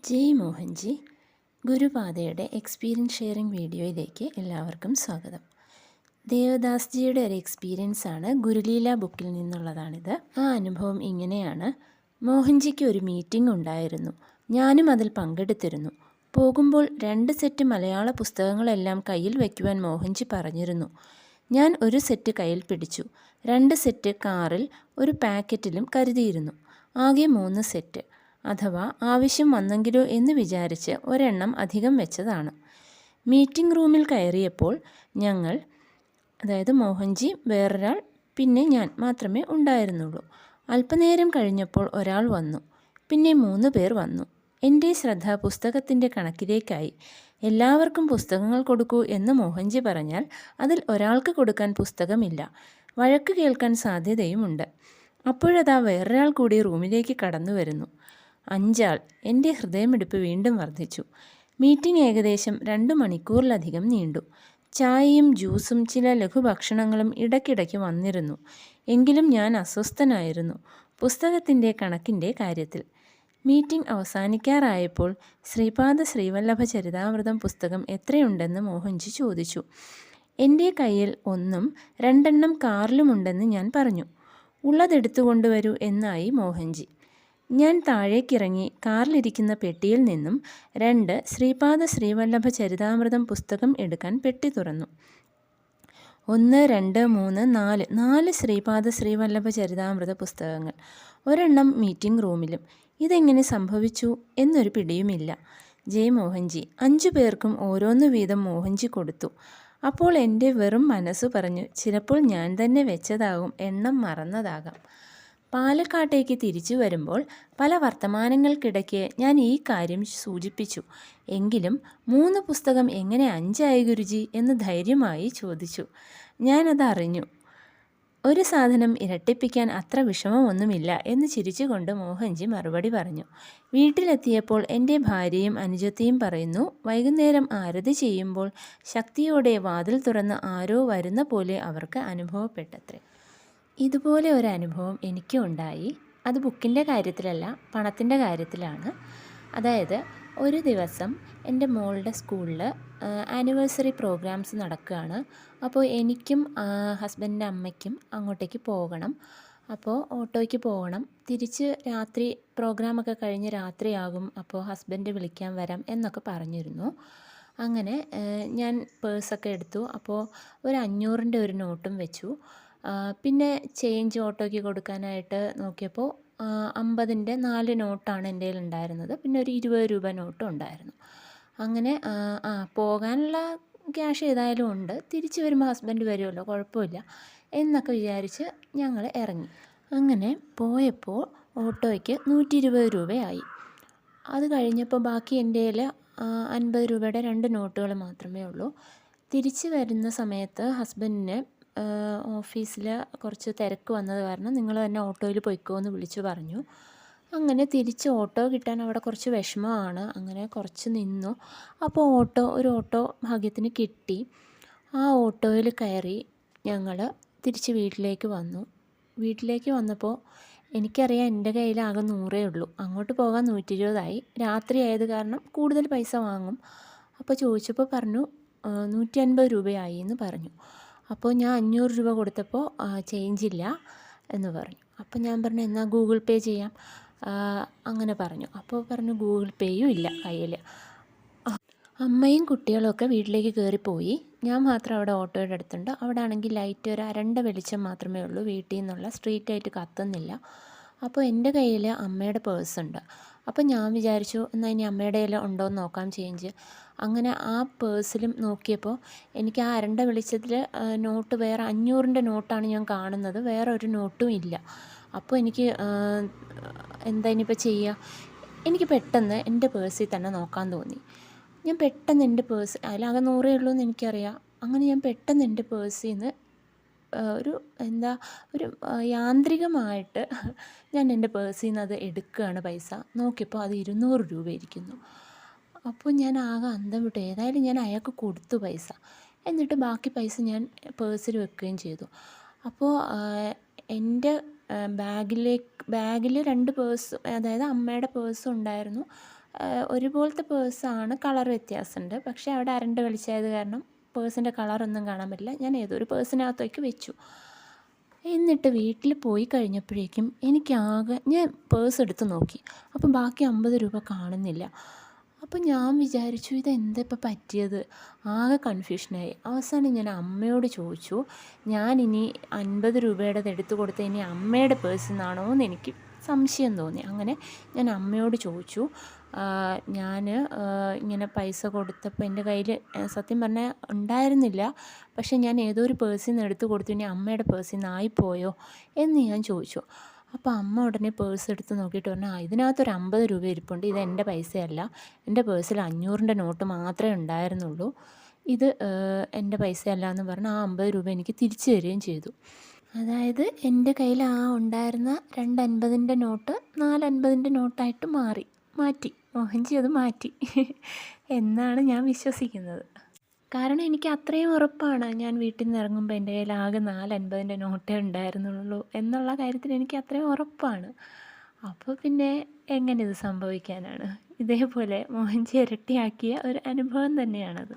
ജയ് Mohanji ഗുരുപാദയുടെ experience sharing വീഡിയോയിലേക്ക് എല്ലാവർക്കും സ്വാഗതം. ദേവദാസ്ജിയുടെ ഒരു എക്സ്പീരിയൻസ് ആണ്, ഗുരുലീല ബുക്കിൽ നിന്നുള്ളതാണിത്. ആ അനുഭവം ഇങ്ങനെയാണ്. മോഹൻജിക്ക് ഒരു മീറ്റിംഗ് ഉണ്ടായിരുന്നു. ഞാനും അതിൽ പങ്കെടുത്തിരുന്നു. പോകുമ്പോൾ 2 സെറ്റ് മലയാള പുസ്തകങ്ങളെല്ലാം കയ്യിൽ വയ്ക്കുവാൻ മോഹൻജി പറഞ്ഞിരുന്നു. ഞാൻ ഒരു സെറ്റ് കയ്യിൽ പിടിച്ചു. 2 സെറ്റ് കാറിൽ ഒരു പാക്കറ്റിലും കരുതിയിരുന്നു. ആകെ 3 സെറ്റ്. അഥവാ ആവശ്യം വന്നെങ്കിലോ എന്ന് വിചാരിച്ച് ഒരെണ്ണം അധികം വെച്ചതാണ്. മീറ്റിംഗ് റൂമിൽ കയറിയപ്പോൾ ഞങ്ങൾ, അതായത് മോഹൻജി, വേറൊരാൾ, പിന്നെ ഞാൻ മാത്രമേ ഉണ്ടായിരുന്നുള്ളൂ. അല്പനേരം കഴിഞ്ഞപ്പോൾ ഒരാൾ വന്നു. പിന്നെ 3 പേർ വന്നു. എൻ്റെ ശ്രദ്ധ പുസ്തകത്തിൻ്റെ കണക്കിലേക്കായി. എല്ലാവർക്കും പുസ്തകങ്ങൾ കൊടുക്കൂ എന്ന് മോഹൻജി പറഞ്ഞാൽ അതിൽ ഒരാൾക്ക് കൊടുക്കാൻ പുസ്തകമില്ല. വഴക്ക് കേൾക്കാൻ സാധ്യതയുമുണ്ട്. അപ്പോഴതാ വേറൊരാൾ കൂടി റൂമിലേക്ക് കടന്നു വരുന്നു. 5 ആൾ. എൻ്റെ ഹൃദയമിടിപ്പ് വീണ്ടും വർദ്ധിച്ചു. മീറ്റിംഗ് ഏകദേശം 2 മണിക്കൂറിലധികം നീണ്ടു. ചായയും ജ്യൂസും ചില ലഘുഭക്ഷണങ്ങളും ഇടയ്ക്കിടയ്ക്ക് വന്നിരുന്നു. എങ്കിലും ഞാൻ അസ്വസ്ഥനായിരുന്നു, പുസ്തകത്തിൻ്റെ കണക്കിൻ്റെ കാര്യത്തിൽ. മീറ്റിംഗ് അവസാനിക്കാറായപ്പോൾ ശ്രീപാദ ശ്രീവല്ലഭ ചരിതാമൃതം പുസ്തകം എത്രയുണ്ടെന്ന് മോഹൻജി ചോദിച്ചു. എൻ്റെ കയ്യിൽ 1ഉം 2 കാറിലുമുണ്ടെന്ന് ഞാൻ പറഞ്ഞു. ഉള്ളതെടുത്തുകൊണ്ടുവരൂ എന്നായി മോഹൻജി. ഞാൻ താഴേക്കിറങ്ങി കാറിലിരിക്കുന്ന പെട്ടിയിൽ നിന്നും 2 ശ്രീപാദ ശ്രീവല്ലഭ ചരിതാമൃതം പുസ്തകം എടുക്കാൻ പെട്ടി തുറന്നു. 1, 2, 3, 4 ശ്രീപാദ ശ്രീവല്ലഭ ചരിതാമൃത പുസ്തകങ്ങൾ. ഒരെണ്ണം മീറ്റിംഗ് റൂമിലും. ഇതെങ്ങനെ സംഭവിച്ചു എന്നൊരു പിടിയുമില്ല. ജയ് മോഹൻജി. 5 പേർക്കും ഓരോന്ന് വീതം മോഹൻജി കൊടുത്തു. അപ്പോൾ എൻ്റെ വെറും മനസ്സ് പറഞ്ഞു, ചിലപ്പോൾ ഞാൻ തന്നെ വെച്ചതാകും, എണ്ണം മറന്നതാകാം. പാലക്കാട്ടേക്ക് തിരിച്ചു വരുമ്പോൾ പല വർത്തമാനങ്ങൾക്കിടയ്ക്ക് ഞാൻ ഈ കാര്യം സൂചിപ്പിച്ചു. എങ്കിലും 3 പുസ്തകം എങ്ങനെ 5 ആയി ഗുരുജി എന്ന് ധൈര്യമായി ചോദിച്ചു. ഞാനത് അറിഞ്ഞു. ഒരു സാധനം ഇരട്ടിപ്പിക്കാൻ അത്ര വിഷമമൊന്നുമില്ല എന്ന് ചിരിച്ചുകൊണ്ട് മോഹൻജി മറുപടി പറഞ്ഞു. വീട്ടിലെത്തിയപ്പോൾ എൻ്റെ ഭാര്യയും അനുജത്തിയും പറയുന്നു, വൈകുന്നേരം ആരതി ചെയ്യുമ്പോൾ ശക്തിയോടെ വാതിൽ തുറന്ന് ആരോ വരുന്ന പോലെ അവർക്ക് അനുഭവപ്പെട്ടത്രേ. ഇതുപോലെ ഒരു അനുഭവം എനിക്കും ഉണ്ടായി. അത് ബുക്കിൻ്റെ കാര്യത്തിലല്ല, പണത്തിൻ്റെ കാര്യത്തിലാണ്. അതായത് ഒരു ദിവസം എൻ്റെ മോളുടെ സ്കൂളിൽ ആനിവേഴ്സറി പ്രോഗ്രാംസ് നടക്കുകയാണ്. അപ്പോൾ എനിക്കും ഹസ്ബൻഡിൻ്റെ അമ്മയ്ക്കും അങ്ങോട്ടേക്ക് പോകണം. അപ്പോൾ ഓട്ടോയ്ക്ക് പോകണം. തിരിച്ച് രാത്രി പ്രോഗ്രാമൊക്കെ കഴിഞ്ഞ് രാത്രിയാകും. അപ്പോൾ ഹസ്ബൻഡ് വിളിക്കാൻ വരാം എന്നൊക്കെ പറഞ്ഞിരുന്നു. അങ്ങനെ ഞാൻ പേഴ്സൊക്കെ എടുത്തു. അപ്പോൾ ഒരു 500ൻ്റെ ഒരു നോട്ടും വെച്ചു. പിന്നെ ചേഞ്ച് ഓട്ടോയ്ക്ക് കൊടുക്കാനായിട്ട് നോക്കിയപ്പോൾ 50ൻ്റെ 4 നോട്ടാണ് എൻ്റെ കയ്യിൽ ഉണ്ടായിരുന്നത്. പിന്നെ ഒരു 20 രൂപ നോട്ടും ഉണ്ടായിരുന്നു. അങ്ങനെ പോകാനുള്ള ക്യാഷ് ഏതായാലും ഉണ്ട്, തിരിച്ച് വരുമ്പോൾ ഹസ്ബൻഡ് വരുമല്ലോ, കുഴപ്പമില്ല എന്നൊക്കെ വിചാരിച്ച് ഞങ്ങൾ ഇറങ്ങി. അങ്ങനെ പോയപ്പോൾ ഓട്ടോയ്ക്ക് 120 രൂപയായി. അത് കഴിഞ്ഞപ്പോൾ ബാക്കി എൻ്റെ കയ്യിൽ 50 രൂപയുടെ 2 നോട്ടുകൾ മാത്രമേ ഉള്ളൂ. തിരിച്ച് വരുന്ന സമയത്ത് ഹസ്ബൻഡിന് ഓഫീസിൽ കുറച്ച് തിരക്ക് വന്നത് കാരണം നിങ്ങൾ തന്നെ ഓട്ടോയിൽ പോയിക്കോ എന്ന് വിളിച്ചു പറഞ്ഞു. അങ്ങനെ തിരിച്ച് ഓട്ടോ കിട്ടാൻ അവിടെ കുറച്ച് വിഷമമാണ്. അങ്ങനെ കുറച്ച് നിന്നു. അപ്പോൾ ഒരു ഓട്ടോ ഭാഗ്യത്തിന് കിട്ടി. ആ ഓട്ടോയിൽ കയറി ഞങ്ങൾ തിരിച്ച് വീട്ടിലേക്ക് വന്നു. വീട്ടിലേക്ക് വന്നപ്പോൾ എനിക്കറിയാം എൻ്റെ കയ്യിൽ ആകെ 100 ഉള്ളൂ. അങ്ങോട്ട് പോകാൻ 120 രാത്രി ആയത് കാരണം കൂടുതൽ പൈസ വാങ്ങും. അപ്പോൾ ചോദിച്ചപ്പോൾ പറഞ്ഞു 150 രൂപയായി എന്ന് പറഞ്ഞു. അപ്പോൾ ഞാൻ 500 രൂപ കൊടുത്തപ്പോൾ ചേഞ്ച് ഇല്ല എന്ന് പറഞ്ഞു. അപ്പോൾ ഞാൻ പറഞ്ഞു എന്നാൽ ഗൂഗിൾ പേ ചെയ്യാം അങ്ങനെ പറഞ്ഞു. അപ്പോൾ പറഞ്ഞു ഗൂഗിൾ പേയും ഇല്ല കയ്യിൽ. അമ്മയും കുട്ടികളൊക്കെ വീട്ടിലേക്ക് കയറിപ്പോയി. ഞാൻ മാത്രം അവിടെ ഓട്ടോയുടെ അടുത്തുണ്ട്. അവിടെ ആണെങ്കിൽ ലൈറ്റ് ഒരു അരണ്ട വെളിച്ചം മാത്രമേ ഉള്ളൂ. വീട്ടിൽ നിന്നുള്ള സ്ട്രീറ്റായിട്ട് കത്തുന്നില്ല. അപ്പോൾ എൻ്റെ കയ്യിൽ അമ്മയുടെ പേഴ്സുണ്ട്. അപ്പോൾ ഞാൻ വിചാരിച്ചു എന്നാൽ ഇനി അമ്മയുടെ കയ്യിൽ ഉണ്ടോ എന്ന് നോക്കാം ചേഞ്ച്. അങ്ങനെ ആ പേഴ്സിലും നോക്കിയപ്പോൾ എനിക്ക് ആ അരണ്ട വെളിച്ചത്തിൽ നോട്ട് വേറെ 500ൻ്റെ നോട്ടാണ് ഞാൻ കാണുന്നത്. വേറെ ഒരു നോട്ടും ഇല്ല. അപ്പോൾ എനിക്ക് എന്താ ഇനിയിപ്പോൾ ചെയ്യുക? എനിക്ക് പെട്ടെന്ന് എൻ്റെ പേഴ്സിൽ തന്നെ നോക്കാൻ തോന്നി. ഞാൻ പെട്ടെന്ന് എൻ്റെ പേഴ്സ്, അതിലാകെ 100 ഉള്ളൂ എന്ന് എനിക്കറിയാം. അങ്ങനെ ഞാൻ പെട്ടെന്ന് എൻ്റെ പേഴ്സിൽ നിന്ന് ഒരു യാന്ത്രികമായിട്ട് ഞാൻ എൻ്റെ പേഴ്സിൽ നിന്ന് അത് എടുക്കുകയാണ് പൈസ. നോക്കിയപ്പോൾ അത് 200 രൂപ ഇരിക്കുന്നു. അപ്പോൾ ഞാൻ ആകെ അന്തം വിട്ടു. ഏതായാലും ഞാൻ അയാൾക്ക് കൊടുത്തു പൈസ. എന്നിട്ട് ബാക്കി പൈസ ഞാൻ പേഴ്സിൽ വെക്കുകയും ചെയ്തു. അപ്പോൾ എൻ്റെ ബാഗിൽ 2 പേഴ്സ്, അതായത് അമ്മയുടെ പേഴ്സും ഉണ്ടായിരുന്നു, ഒരുപോലത്തെ പേഴ്സാണ്, കളർ വ്യത്യാസമുണ്ട്. പക്ഷേ അവിടെ അരണ്ട് കളിച്ചായത് കാരണം പേഴ്സിൻ്റെ കളറൊന്നും കാണാൻ പറ്റില്ല. ഞാൻ ഏതൊരു പേഴ്സിനകത്തേക്ക് വെച്ചു. എന്നിട്ട് വീട്ടിൽ പോയി കഴിഞ്ഞപ്പോഴേക്കും ഞാൻ പേഴ്സ് എടുത്ത് നോക്കി. അപ്പം ബാക്കി 50 രൂപ കാണുന്നില്ല. അപ്പം ഞാൻ വിചാരിച്ചു ഇതെന്താ ഇപ്പം പറ്റിയത്, ആകെ കൺഫ്യൂഷനായി. അവസാനം ഞാൻ അമ്മയോട് ചോദിച്ചു, ഞാനിനി 50 രൂപയുടേത് എടുത്തു കൊടുത്ത് ഇനി അമ്മയുടെ പേഴ്സിൽ നിന്നാണോ എന്ന് എനിക്ക് സംശയം തോന്നി. അങ്ങനെ ഞാൻ അമ്മയോട് ചോദിച്ചു. ഞാൻ ഇങ്ങനെ പൈസ കൊടുത്തപ്പോൾ എൻ്റെ കയ്യിൽ സത്യം പറഞ്ഞാൽ ഉണ്ടായിരുന്നില്ല. പക്ഷേ ഞാൻ ഏതോ ഒരു പേഴ്സിൽ നിന്ന് എടുത്ത് കൊടുത്തു, ഇനി അമ്മയുടെ പേഴ്സിൽ നിന്നായിപ്പോയോ എന്ന് ഞാൻ ചോദിച്ചു. അപ്പോൾ അമ്മ ഉടനെ പേഴ്സ് എടുത്ത് നോക്കിയിട്ട് പറഞ്ഞു, ഇതിനകത്തൊരു 50 രൂപ ഇരിപ്പുണ്ട്, ഇത് എൻ്റെ പൈസയല്ല, എൻ്റെ പേഴ്സിൽ 500ൻ്റെ നോട്ട് മാത്രമേ ഉണ്ടായിരുന്നുള്ളൂ, ഇത് എൻ്റെ പൈസയല്ല എന്ന് പറഞ്ഞ് ആ 50 രൂപ എനിക്ക് തിരിച്ചു തരികയും ചെയ്തു. അതായത് എൻ്റെ കയ്യിൽ ആ ഉണ്ടായിരുന്ന 2 50ൻ്റെ നോട്ട് 4 50ൻ്റെ നോട്ടായിട്ട് മാറ്റി മോഹൻജി അത് മാറ്റി എന്നാണ് ഞാൻ വിശ്വസിക്കുന്നത്. കാരണം എനിക്ക് അത്രയും ഉറപ്പാണ്, ഞാൻ വീട്ടിൽ നിന്ന് ഇറങ്ങുമ്പോൾ എൻ്റെ കയ്യിൽ ആകെ 4 50ൻ്റെ നോട്ടേ ഉണ്ടായിരുന്നുള്ളൂ എന്നുള്ള കാര്യത്തിൽ എനിക്ക് അത്രയും ഉറപ്പാണ്. അപ്പോൾ പിന്നെ എങ്ങനെ ഇത് സംഭവിക്കാനാണ്? ഇതേപോലെ മോഹൻജി ഇരട്ടിയാക്കിയ ഒരു അനുഭവം തന്നെയാണത്.